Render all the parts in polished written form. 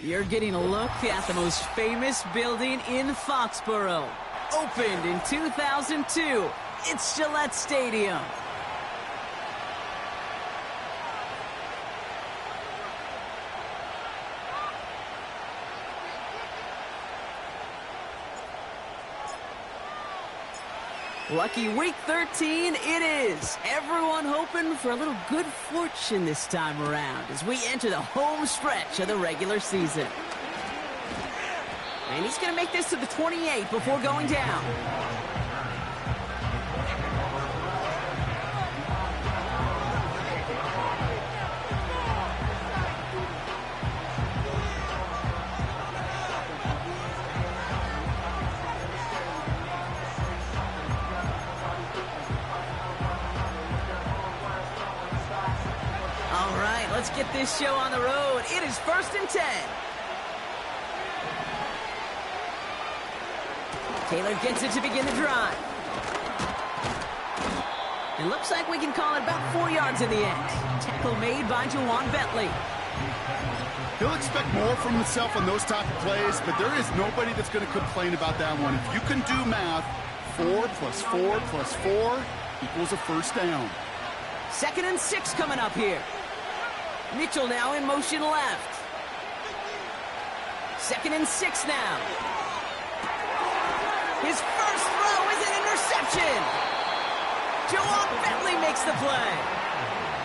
You're getting a look at the most famous building in Foxborough. Opened in 2002, it's Gillette Stadium. Lucky week 13 it is. Everyone hoping for a little good fortune this time around as we enter the home stretch of the regular season. And he's going to make this to the 28 before going down. Let's get this show on the road. It is 1st and 10. Taylor gets it to begin the drive. It looks like we can call it about 4 yards in the end. Tackle made by Jawan Bentley. He'll expect more from himself on those type of plays, but there is nobody that's going to complain about that one. If you can do math, 4 plus 4 plus 4 equals a first down. 2nd and 6 coming up here. Mitchell now in motion left. 2nd and 6 now. His first throw is an interception. Jawan Bentley makes the play.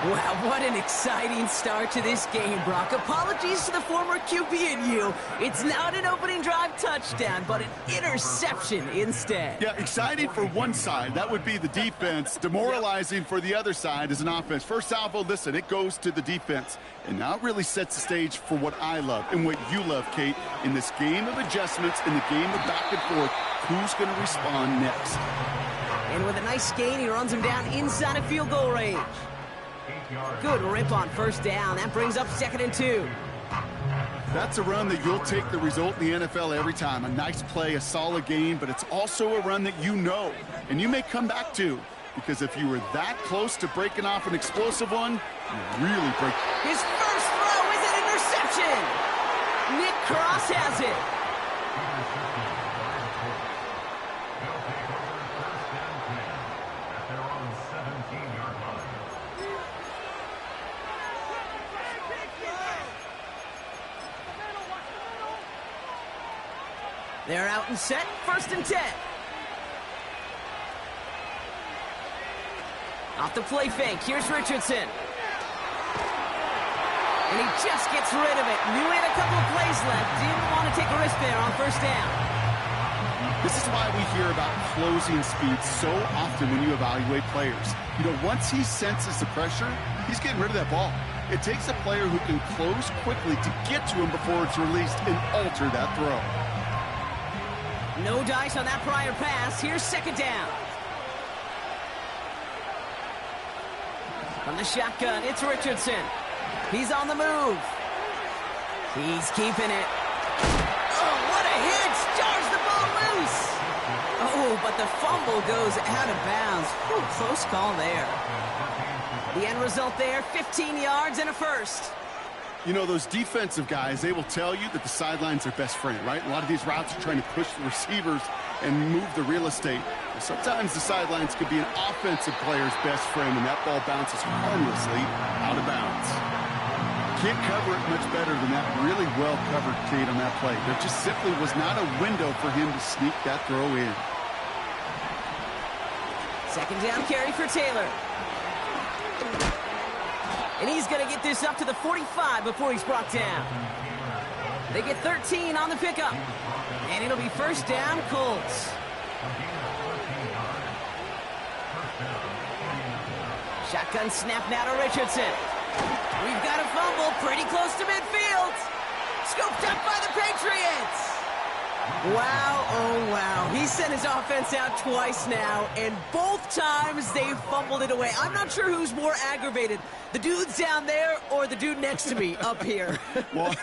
Wow, what an exciting start to this game, Brock. Apologies to the former QB and you. It's not an opening drive touchdown, but an interception instead. Yeah, exciting for one side. That would be the defense. Demoralizing for the other side as an offense. First salvo, listen, it goes to the defense. And now it really sets the stage for what I love and what you love, Kate, in this game of adjustments, in the game of back and forth. Who's going to respond next? And with a nice gain, he runs him down inside of field goal range. Good rip on first down. That brings up 2nd and 2. That's a run that you'll take the result in the NFL every time. A nice play, a solid game, but it's also a run that you know and you may come back to, because if you were that close to breaking off an explosive one, you really break. His first throw is an interception. Nick Cross has it. They're out and set, 1st and 10. Off the play fake, here's Richardson. And he just gets rid of it. Knew he had a couple of plays left. Didn't want to take a risk there on first down. This is why we hear about closing speed so often when you evaluate players. You know, once he senses the pressure, he's getting rid of that ball. It takes a player who can close quickly to get to him before it's released and alter that throw. No dice on that prior pass. Here's 2nd down. From the shotgun, it's Richardson. He's on the move. He's keeping it. Oh, what a hit! Jars the ball loose. Oh, but the fumble goes out of bounds. Ooh, close call there. The end result there, 15 yards and a first. You know, those defensive guys, they will tell you that the sideline's their best friend, right? A lot of these routes are trying to push the receivers and move the real estate. Sometimes the sidelines could be an offensive player's best friend, and that ball bounces harmlessly out of bounds. Can't cover it much better than that. Really well covered, Kate, on that play. There just simply was not a window for him to sneak that throw in. 2nd down carry for Taylor. And he's going to get this up to the 45 before he's brought down. They get 13 on the pickup. And it'll be 1st down, Colts. Shotgun snap now to Richardson. We've got a fumble pretty close to midfield. Scooped up by the Patriots. Wow, oh wow. He sent his offense out twice now, and both times they fumbled it away. I'm not sure who's more aggravated, the dudes down there or the dude next to me up here. Well,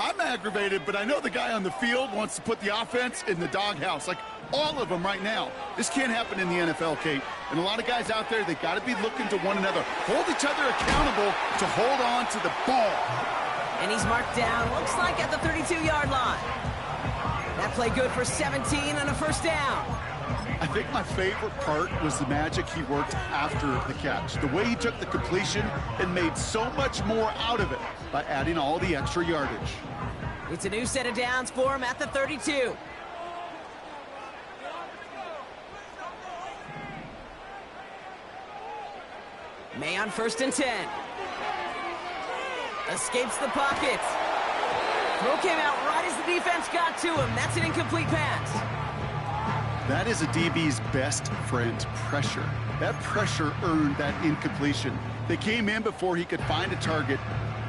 I'm aggravated, but I know the guy on the field wants to put the offense in the doghouse, like all of them right now. This can't happen in the NFL, Kate. And a lot of guys out there, they got to be looking to one another. Hold each other accountable to hold on to the ball. And he's marked down, looks like at the 32-yard line. That play good for 17 and a first down. I think my favorite part was the magic he worked after the catch. The way he took the completion and made so much more out of it by adding all the extra yardage. It's a new set of downs for him at the 32. May on 1st and 10. Escapes the pocket. Throw came out right as the defense got to him. That's an incomplete pass. That is a DB's best friend, pressure. That pressure earned that incompletion. They came in before he could find a target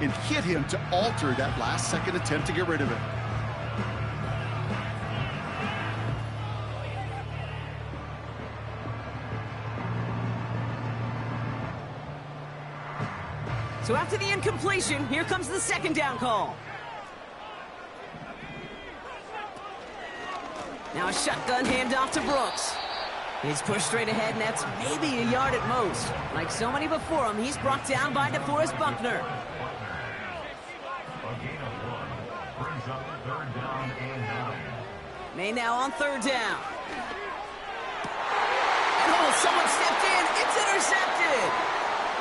and hit him to alter that last-second attempt to get rid of it. So after the incompletion, here comes the second down call. Now a shotgun handoff to Brooks. He's pushed straight ahead, and that's maybe a yard at most. Like so many before him, he's brought down by DeForest Buckner. May now on 3rd down. And oh, someone stepped in. It's intercepted.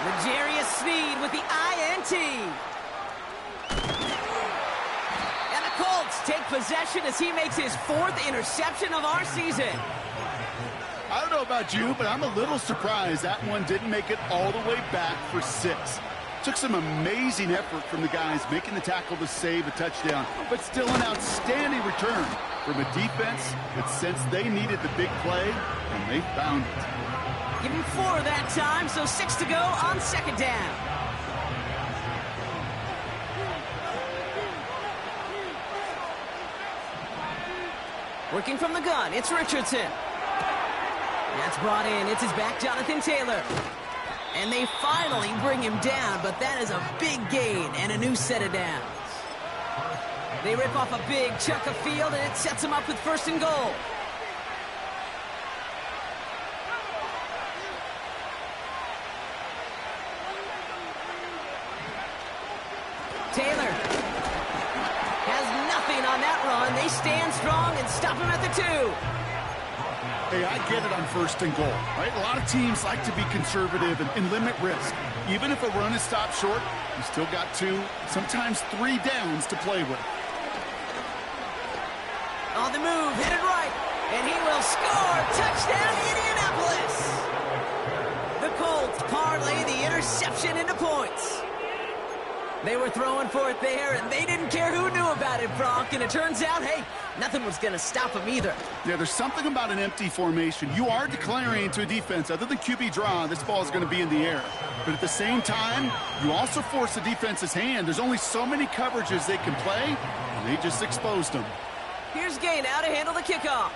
L'Jarius Sneed with the INT. And the Colts take possession as he makes his 4th interception of our season. I don't know about you, but I'm a little surprised that one didn't make it all the way back for 6. Took some amazing effort from the guys making the tackle to save a touchdown, but still an outstanding return from a defense that sensed they needed the big play, and they found it. Give him 4 that time, so 6 to go on 2nd down. Working from the gun, it's Richardson. That's brought in. It's his back, Jonathan Taylor. And they finally bring him down, but that is a big gain and a new set of downs. They rip off a big chunk of field, and it sets him up with 1st and goal. Taylor has nothing on that run. They stand strong and stop him at the 2. Hey, I get it on 1st and goal, right? A lot of teams like to be conservative and limit risk. Even if a run is stopped short, you still got 2, sometimes 3 downs to play with. On the move, headed right, and he will score. Touchdown, Indianapolis! The Colts parlay the interception into points. They were throwing for it there, and they didn't care who knew about it, Brock. And it turns out, hey, nothing was going to stop him either. Yeah, there's something about an empty formation. You are declaring to a defense, other than QB draw, this ball is going to be in the air. But at the same time, you also force the defense's hand. There's only so many coverages they can play, and they just exposed them. Here's Gay now to handle the kickoff.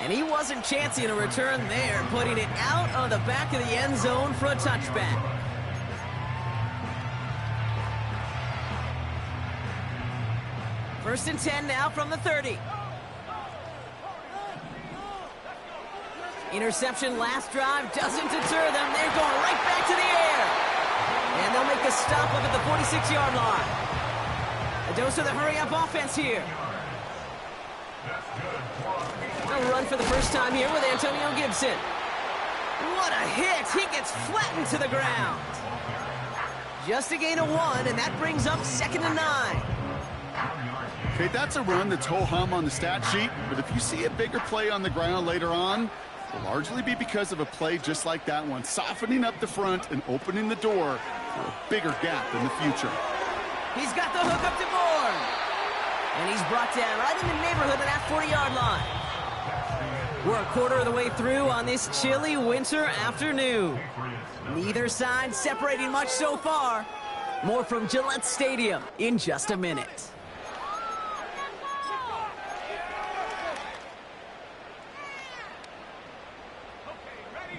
And he wasn't chancing a return there, putting it out on the back of the end zone for a touchback. First and 10 now from the 30. Interception last drive doesn't deter them. They're going right back to the air. And they'll make the stop up at the 46-yard line. A dose of the hurry-up offense here. A run for the first time here with Antonio Gibson. What a hit. He gets flattened to the ground. Just a gain of 1, and that brings up 2nd and 9. Okay, that's a run that's ho-hum on the stat sheet, but if you see a bigger play on the ground later on, it'll largely be because of a play just like that one, softening up the front and opening the door for a bigger gap in the future. He's got the hook up to Bourne. And he's brought down right in the neighborhood of that 40-yard line. We're a quarter of the way through on this chilly winter afternoon. Neither side separating much so far. More from Gillette Stadium in just a minute.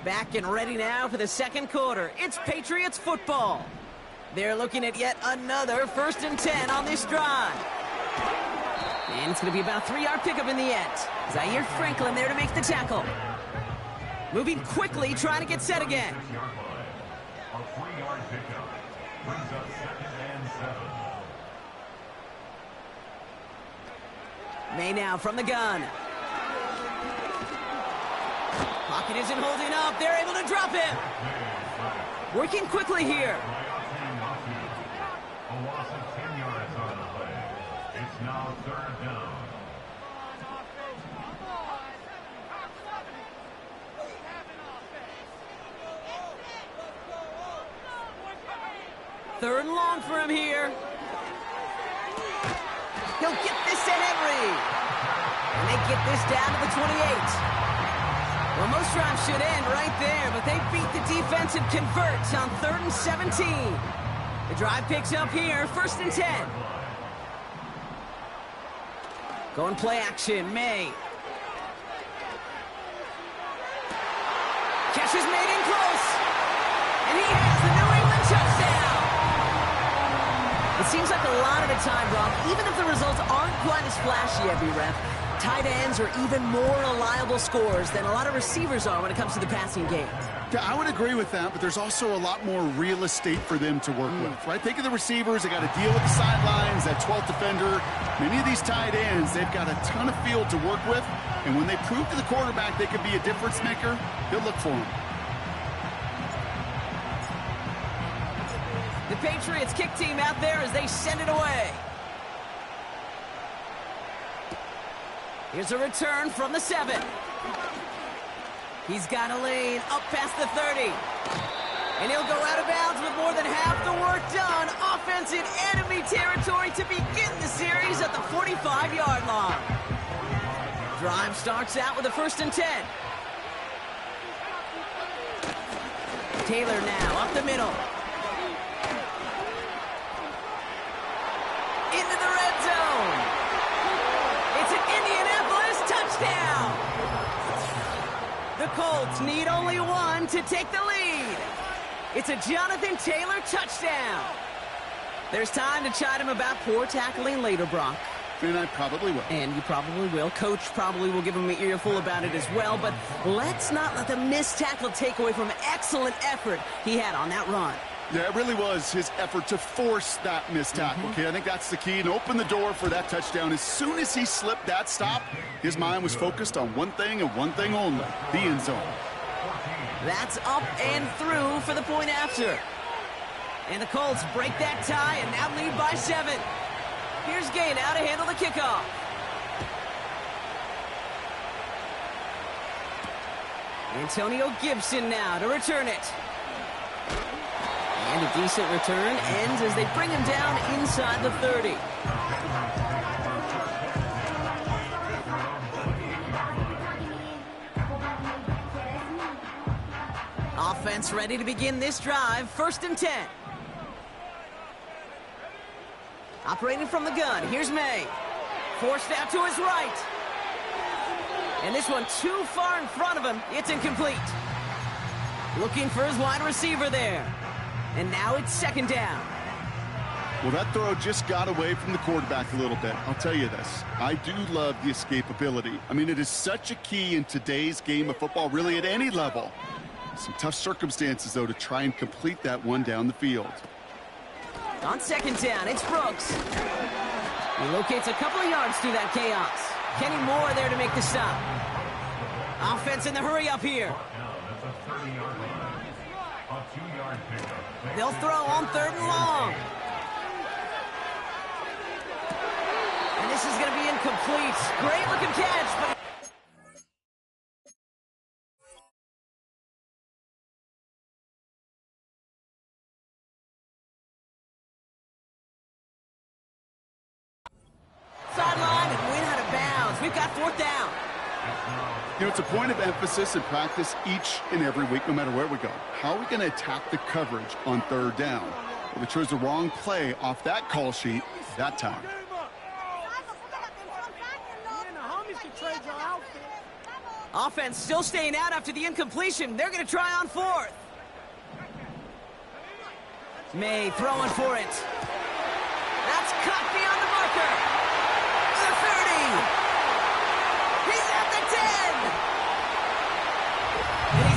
Back and ready now for the second quarter. It's Patriots football. They're looking at yet another 1st and 10 on this drive. And it's going to be about a 3-yard pickup in the end. Zaire Franklin there to make the tackle. Moving quickly, trying to get set again. A 3-yard pickup brings up 2nd and 7. May now from the gun. Pocket isn't holding up. They're able to drop him. Working quickly here. A loss of 10 yards on the play. It's now 3rd down. Third and long for him here. He'll get this to Henry. And they get this down to the 28. Well, most drives should end right there, but they beat the defense and converts on 3rd and 17. The drive picks up here, 1st and 10. Going play action, May. Catch is made in close. And he has the New England touchdown. It seems like a lot of the time, Rob, even if the results aren't quite as flashy every rep, tight ends are even more reliable scorers than a lot of receivers are when it comes to the passing game. Yeah, I would agree with that, but there's also a lot more real estate for them to work with, right? Think of the receivers. They got to deal with the sidelines, that 12th defender. Many of these tight ends, they've got a ton of field to work with, and when they prove to the quarterback they could be a difference maker, he'll look for them. The Patriots kick team out there as they send it away. Here's a return from the 7. He's got a lane up past the 30. And he'll go out of bounds with more than half the work done. Offense in enemy territory to begin the series at the 45-yard line. Drive starts out with a 1st and 10. Taylor now up the middle. Into the red zone. It's an Indianapolis touchdown. The Colts need only one to take the lead. It's a Jonathan Taylor touchdown. There's time to chide him about poor tackling later, Brock. And I probably will. And you probably will. Coach probably will give him an earful about it as well. But let's not let the missed tackle take away from excellent effort he had on that run. Yeah, it really was his effort to force that missed tackle. Okay, I think that's the key, and open the door for that touchdown. As soon as he slipped that stop, his mind was focused on one thing and one thing only, the end zone. That's up and through for the point after. And the Colts break that tie and now lead by 7. Here's Gay now to handle the kickoff. Antonio Gibson now to return it. And a decent return ends as they bring him down inside the 30. Offense ready to begin this drive. 1st and 10. Operating from the gun. Here's May. Forced out to his right. And this one too far in front of him. It's incomplete. Looking for his wide receiver there. And now it's 2nd down. Well, that throw just got away from the quarterback a little bit. I'll tell you this. I do love the escapability. I mean, it is such a key in today's game of football, really at any level. Some tough circumstances, though, to try and complete that one down the field. On 2nd down, it's Brooks. He locates a couple of yards through that chaos. Kenny Moore there to make the stop. Offense in the hurry up here. They'll throw on 3rd and long. And this is going to be incomplete. Great looking catch, but sideline and went out of bounds. We've got 4th down. You know, it's a point of emphasis in practice each and every week, no matter where we go. How are we going to attack the coverage on 3rd down? Well, they chose the wrong play off that call sheet that time. Offense still staying out after the incompletion. They're going to try on 4th. May throwing for it. That's cut beyond the marker. The 30. He's at the 10. And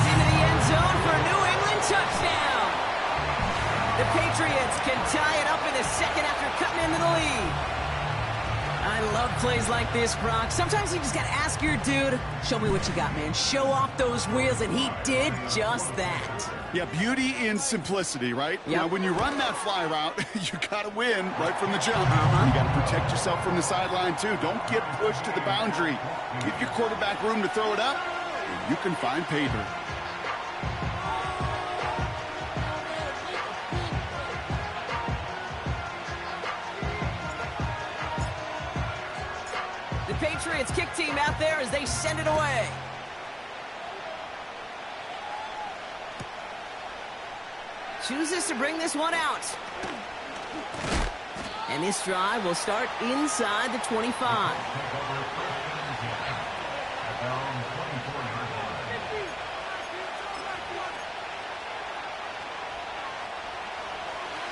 Patriots can tie it up in the second after cutting into the lead. I love plays like this, Brock. Sometimes you just got to ask your dude, show me what you got, man. Show off those wheels, and he did just that. Yeah, beauty in simplicity, right? Yep. Now, when you run that fly route, you got to win right from the jump. You got to protect yourself from the sideline, too. Don't get pushed to the boundary. Give your quarterback room to throw it up, and you can find pay dirt. The Patriots kick team out there as they send it away. Chooses to bring this one out. And this drive will start inside the 25.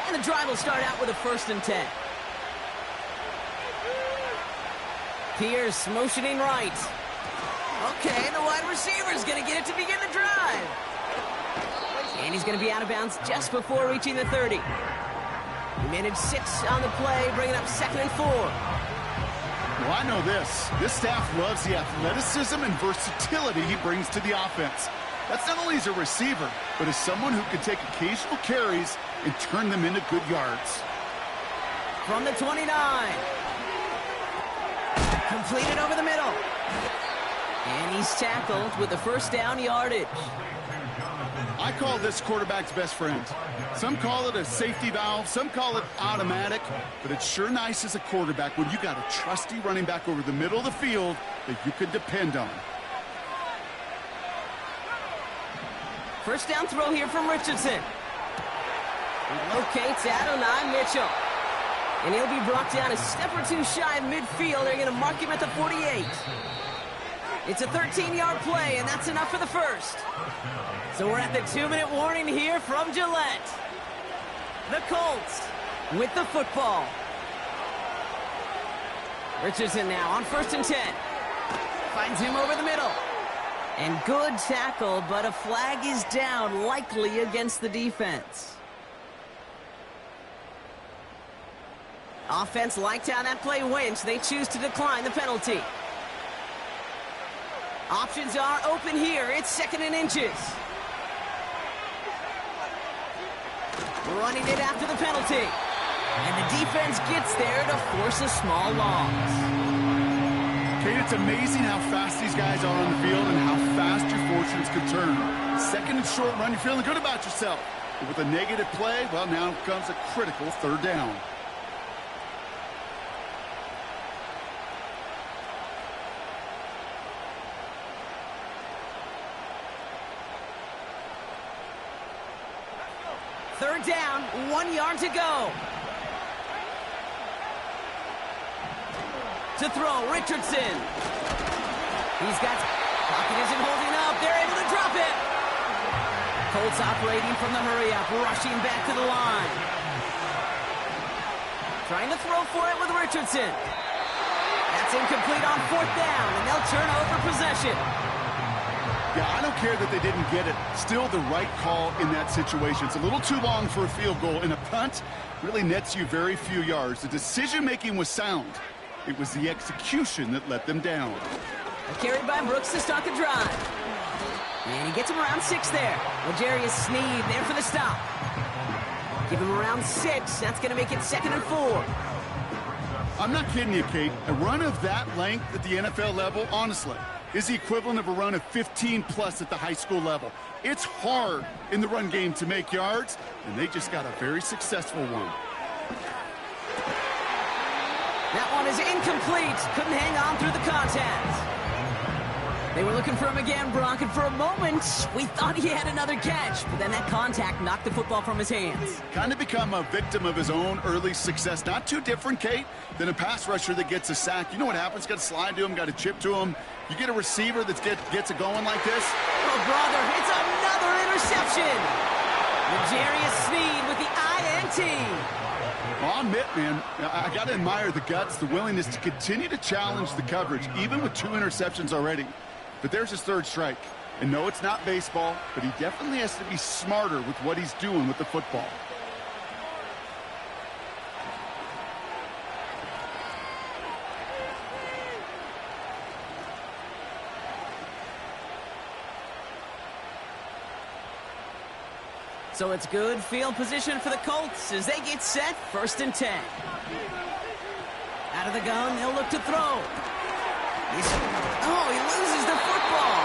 And the drive will start out with a 1st and 10. Pierce motioning right. Okay, the wide receiver's going to get it to begin the drive. And he's going to be out of bounds just before reaching the 30. He managed 6 on the play, bringing up 2nd and 4. Well, I know this. This staff loves the athleticism and versatility he brings to the offense. That's not only as a receiver, but as someone who can take occasional carries and turn them into good yards. From the 29. Completed over the middle. And he's tackled with the 1st down yardage. I call this quarterback's best friend. Some call it a safety valve, some call it automatic, but it's sure nice as a quarterback when you got a trusty running back over the middle of the field that you can depend on. 1st down throw here from Richardson. He locates Adonai Mitchell. And he'll be brought down a step or two shy of midfield. They're going to mark him at the 48. It's a 13-yard play, and that's enough for the 1st. So we're at the 2-minute warning here from Gillette. The Colts with the football. Richardson now on 1st and 10. Finds him over the middle. And good tackle, but a flag is down, likely against the defense. Offense liked how that play went. They choose to decline the penalty. Options are open here. It's 2nd and inches. Running it after the penalty. And the defense gets there to force a small loss. Kate, it's amazing how fast these guys are on the field and how fast your fortunes can turn. 2nd and short run, you're feeling good about yourself. But with a negative play, well, now comes a critical 3rd down. Third down, 1 yard to go. To throw, Richardson. He's got, pocket isn't holding up. They're able to drop it. Colts operating from the hurry up, rushing back to the line. Trying to throw for it with Richardson. That's incomplete on 4th down, and they'll turn over possession. Yeah, I don't care that they didn't get it. Still the right call in that situation. It's a little too long for a field goal, and a punt really nets you very few yards. The decision-making was sound. It was the execution that let them down. Carried by Brooks to start the drive. And he gets him around 6 there. L'Jarius Sneed there for the stop. Give him around 6. That's going to make it 2nd and 4. I'm not kidding you, Kate. A run of that length at the NFL level, honestly, is the equivalent of a run of 15-plus at the high school level. It's hard in the run game to make yards, and they just got a very successful one. That one is incomplete. Couldn't hang on through the contact. They were looking for him again, Brock, and for a moment, we thought he had another catch. But then that contact knocked the football from his hands. Kind of become a victim of his own early success. Not too different, Kate, than a pass rusher that gets a sack. You know what happens? Got to slide to him, got to chip to him. You get a receiver that gets it going like this. Oh, brother, it's another interception. L'Jarius Sneed with the INT. Well, I'll admit, man, I got to admire the guts, the willingness to continue to challenge the coverage, even with 2 interceptions already. But there's his 3rd strike. And no, it's not baseball, but he definitely has to be smarter with what he's doing with the football. So it's good field position for the Colts as they get set, 1st and 10. Out of the gun, they'll look to throw. He loses the football.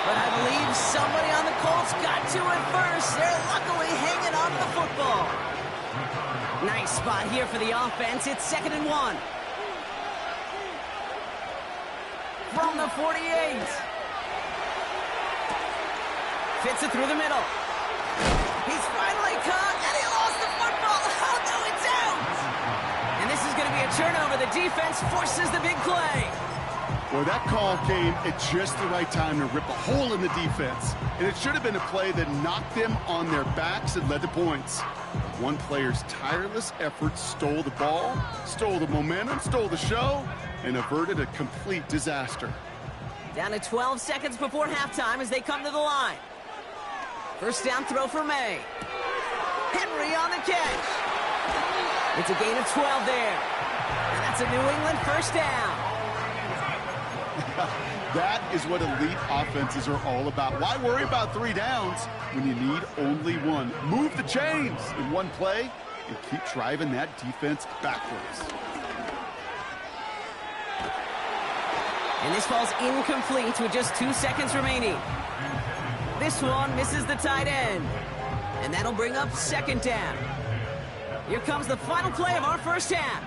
But I believe somebody on the Colts got to it first. They're luckily hanging on to the football. Nice spot here for the offense. It's 2nd and 1. From the 48. Fits it through the middle. He's finally caught, and he lost the football. Oh, no, it's out. And this is going to be a turnover. The defense forces the big play. Well, that call came at just the right time to rip a hole in the defense. And it should have been a play that knocked them on their backs and led to points. One player's tireless efforts stole the ball, stole the momentum, stole the show, and averted a complete disaster. Down to 12 seconds before halftime as they come to the line. 1st down throw for May. Henry on the catch. It's a gain of 12 there. And that's a New England 1st down. That is what elite offenses are all about. Why worry about 3 downs when you need only 1? Move the chains in one play and keep driving that defense backwards. And this ball's incomplete with just 2 seconds remaining. This one misses the tight end. And that'll bring up 2nd down. Here comes the final play of our 1st half.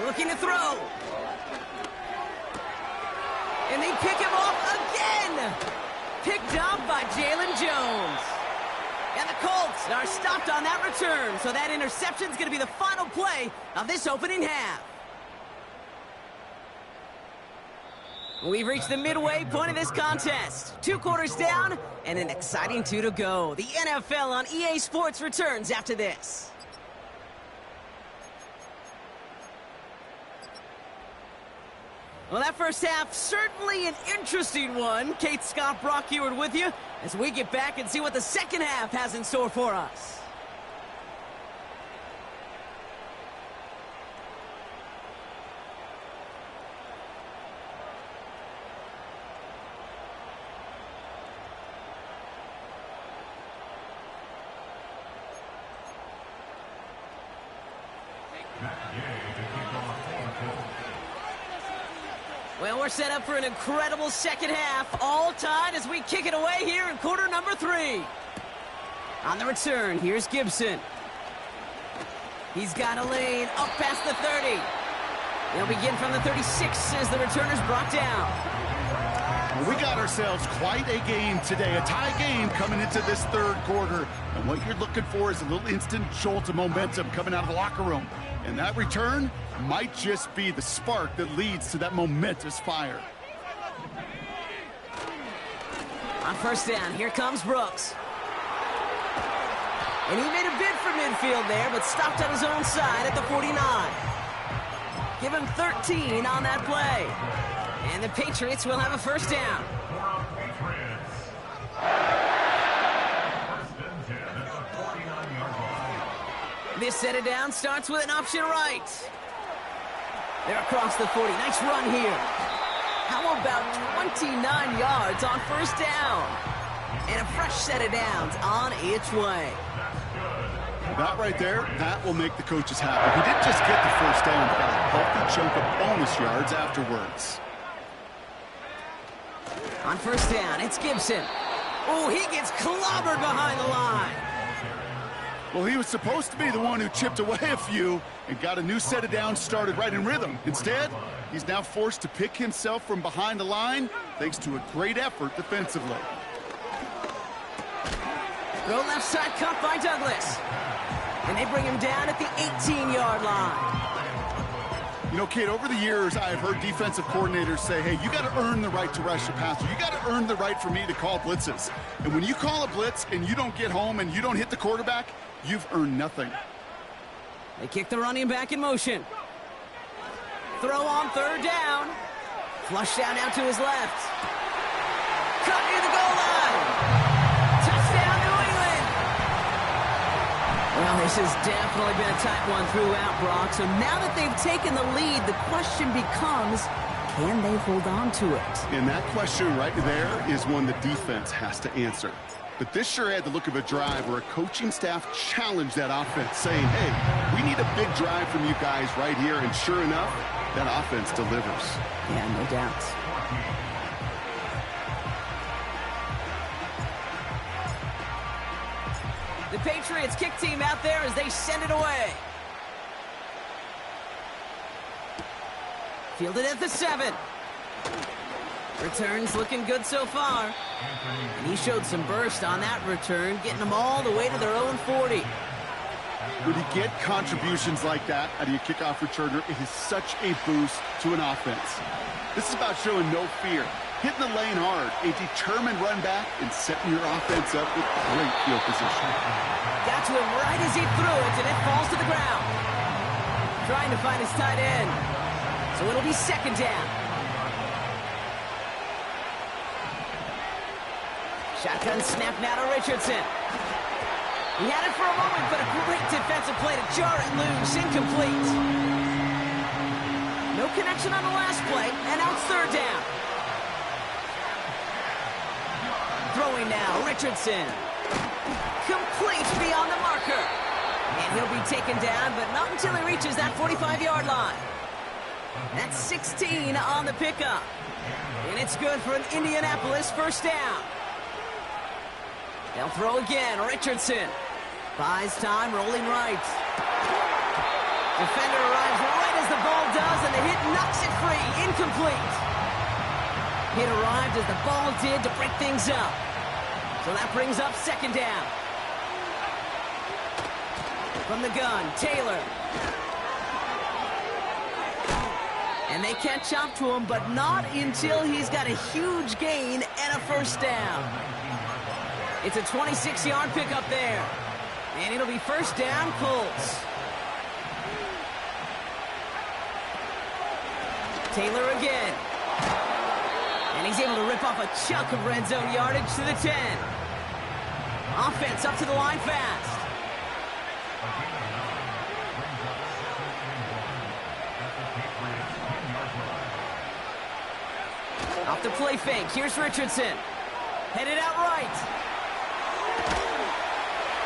Looking to throw. And they pick him off again. Picked up by Jalen Jones. And the Colts are stopped on that return. So that interception's going to be the final play of this opening half. We've reached the midway point of this contest. 2 quarters down and an exciting 2 to go. The NFL on EA Sports returns after this. Well, that 1st half, certainly an interesting one. Kate, Scott, Brock Ewart with you as we get back and see what the 2nd half has in store for us. Well, we're set up for an incredible 2nd half, all tied as we kick it away here in quarter number 3. On the return, here's Gibson. He's got a lane up past the 30. They'll begin from the 36 as the returner's brought down. Well, we got ourselves quite a game today, a tie game coming into this 3rd quarter. And what you're looking for is a little instant jolt of momentum coming out of the locker room. And that return might just be the spark that leads to that momentous fire. On 1st down, here comes Brooks. And he made a bid for midfield there, but stopped on his own side at the 49. Give him 13 on that play. And the Patriots will have a 1st down. This set it down starts with an option right. They're across the 40. Nice run here. How about 29 yards on 1st down? And a fresh set of downs on its way. That right there, that will make the coaches happy. He didn't just get the 1st down, but got a healthy chunk of bonus yards afterwards. On 1st down, it's Gibson. Oh, he gets clobbered behind the line. Well, he was supposed to be the one who chipped away a few and got a new set of downs started right in rhythm. Instead, he's now forced to pick himself from behind the line thanks to a great effort defensively. Throw left side cut by Douglas. And they bring him down at the 18-yard line. You know, Kate, over the years, I've heard defensive coordinators say, hey, you got to earn the right to rush the passer. You got to earn the right for me to call blitzes. And when you call a blitz and you don't get home and you don't hit the quarterback, you've earned nothing. They kick the running back in motion. Throw on 3rd down. Flush down out to his left. Cut near the goal line. Touchdown, New England. Well, this has definitely been a tight one throughout, Brock. So now that they've taken the lead, the question becomes, Can they hold on to it? And that question right there is one the defense has to answer. But this sure had the look of a drive where a coaching staff challenged that offense, saying, hey, we need a big drive from you guys right here. And sure enough, that offense delivers. Yeah, no doubt. The Patriots kick team out there as they send it away. Fielded at the 7. Returns looking good so far. And he showed some burst on that return, getting them all the way to their own 40. When you get contributions like that out of your kickoff returner, it is such a boost to an offense. This is about showing no fear, hitting the lane hard, a determined run back, and setting your offense up with great field position. Got to him right as he threw it, and it falls to the ground. Trying to find his tight end. So it'll be second down. Shotgun snap now to Richardson. He had it for a moment, but a great defensive play to jar it loose. Incomplete. No connection on the last play, and now it's third down. Throwing now, Richardson. Complete beyond the marker. And he'll be taken down, but not until he reaches that 45-yard line. That's 16 on the pickup. And it's good for an Indianapolis first down. They'll throw again. Richardson buys time, rolling right. Defender arrives right as the ball does, and the hit knocks it free. Incomplete. Hit arrived as the ball did to break things up. So that brings up second down. From the gun, Taylor. And they catch up to him, but not until he's got a huge gain and a first down. It's a 26-yard pickup there. And it'll be first down, Colts. Taylor again. And he's able to rip off a chunk of red zone yardage to the 10. Offense up to the line fast. Off the play fake. Here's Richardson. Headed out right.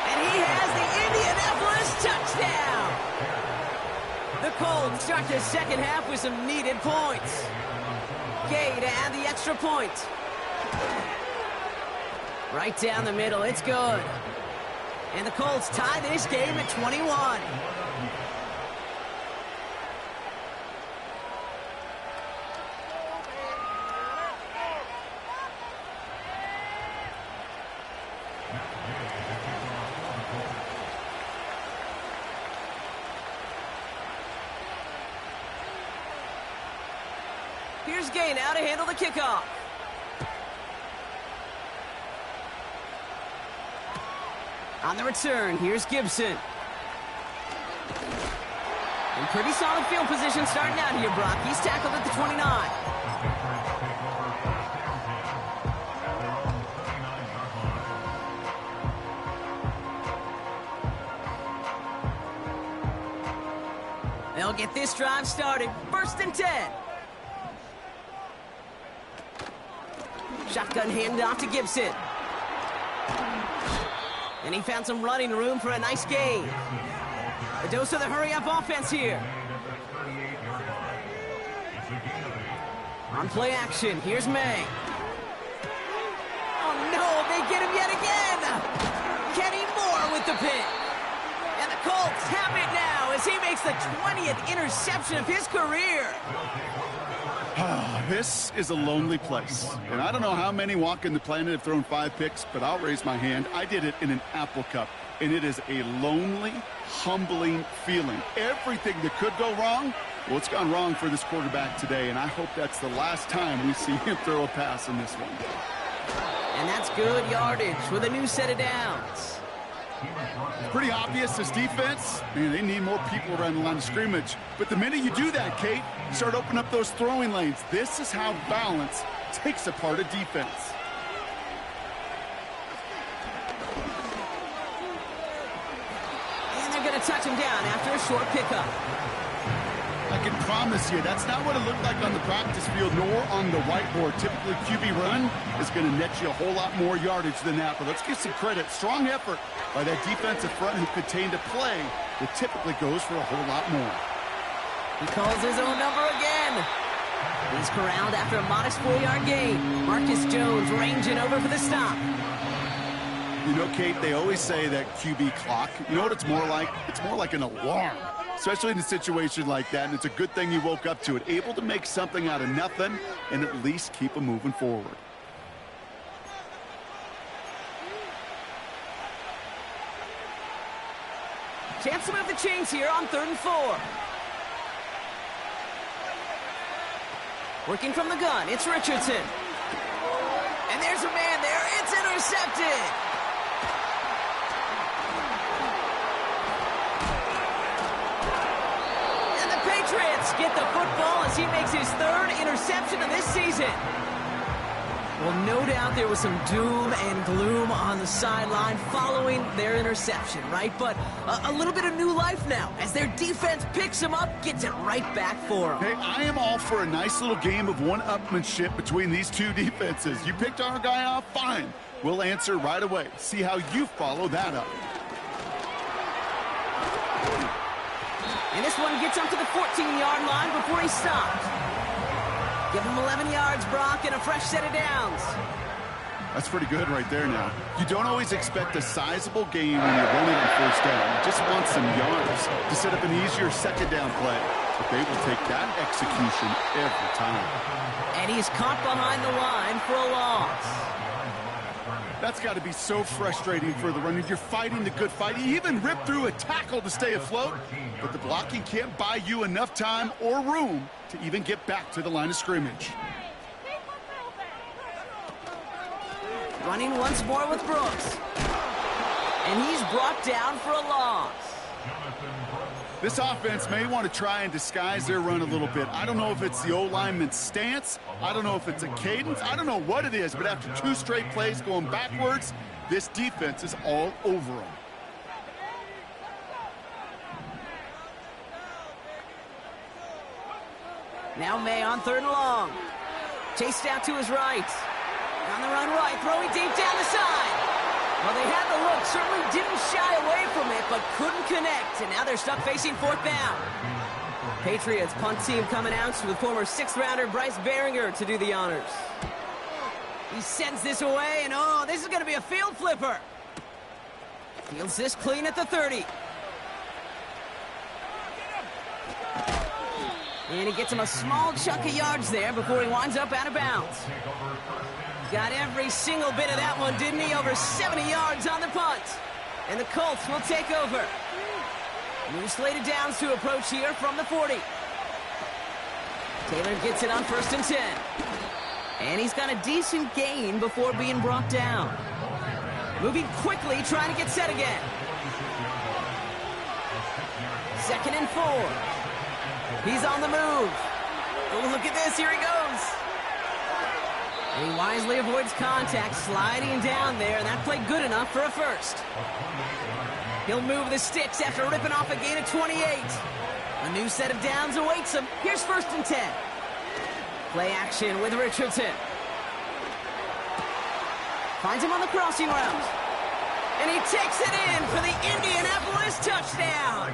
And he has the Indianapolis touchdown. The Colts start the second half with some needed points. Gay to add the extra point. Right down the middle. It's good. And the Colts tie this game at 21. Here's Gay now to handle the kickoff. On the return, here's Gibson. In pretty solid field position starting out here, Brock. He's tackled at the 29. They'll get this drive started. First and 10. Shotgun handoff to Gibson. And he found some running room for a nice gain. A dose of the hurry-up offense here. On play action, here's May. Oh no, they get him yet again! Kenny Moore with the pick. And the Colts have it now as he makes the 20th interception of his career. This is a lonely place. And I don't know how many walking the planet have thrown 5 picks, but I'll raise my hand. I did it in an Apple Cup. And it is a lonely, humbling feeling. Everything that could go wrong, well, it's gone wrong for this quarterback today. And I hope that's the last time we see him throw a pass in this one. And that's good yardage with a new set of downs. It's pretty obvious this defense, man, they need more people around the line of scrimmage. But the minute you do that, Kate, you start opening up those throwing lanes. This is how balance takes apart a defense. And they're going to touch him down after a short pickup. I can promise you that's not what it looked like on the practice field nor on the whiteboard. Typically, QB run is going to net you a whole lot more yardage than that. But let's give some credit. Strong effort by that defensive front who contained a play that typically goes for a whole lot more. He calls his own number again. He's corralled after a modest 4-yard gain. Marcus Jones ranging over for the stop. You know, Kate, they always say that QB clock, you know what it's more like? It's more like an alarm, especially in a situation like that, and it's a good thing you woke up to it. Able to make something out of nothing and at least keep them moving forward. Chance to move the chains here on 3rd and 4. Working from the gun, it's Richardson. And there's a man there, it's intercepted. And the Patriots get the football as he makes his 3rd interception of this season. Well, no doubt there was some doom and gloom on the sideline following their interception, right? But a little bit of new life now as their defense picks him up, gets it right back for him. Hey, I am all for a nice little game of one-upmanship between these two defenses. You picked our guy off, fine. We'll answer right away. See how you follow that up. And this one gets up to the 14-yard line before he stops. Give him 11 yards, Brock, and a fresh set of downs. That's pretty good right there now. You don't always expect a sizable gain when you're running on 1st down. You just want some yards to set up an easier 2nd down play. But they will take that execution every time. And he's caught behind the line for a loss. That's got to be so frustrating for the runner. You're fighting the good fight. You even rip through a tackle to stay afloat, but the blocking can't buy you enough time or room to even get back to the line of scrimmage. Running once more with Brooks. And he's brought down for a loss. This offense may want to try and disguise their run a little bit. I don't know if it's the O-lineman's stance. I don't know if it's a cadence. I don't know what it is, but after 2 straight plays going backwards, this defense is all over them. Now May on 3rd and long. Chased out to his right. On the run right, throwing deep down the side. Well, they had the look, certainly didn't shy away from it, but couldn't connect, and now they're stuck facing 4th down. Patriots punt team coming out with former 6th-rounder Bryce Behringer to do the honors. He sends this away, and oh, this is going to be a field flipper. Fields this clean at the 30. And he gets him a small chunk of yards there before he winds up out of bounds. Got every single bit of that one, didn't he? Over 70 yards on the punt. And the Colts will take over. New slated downs to approach here from the 40. Taylor gets it on 1st and 10. And he's got a decent gain before being brought down. Moving quickly, trying to get set again. 2nd and 4. He's on the move. Oh, look at this. Here he goes. And he wisely avoids contact, sliding down there, and that played good enough for a first. He'll move the sticks after ripping off a gain of 28. A new set of downs awaits him. Here's 1st and 10. Play action with Richardson. Finds him on the crossing route. And he takes it in for the Indianapolis touchdown.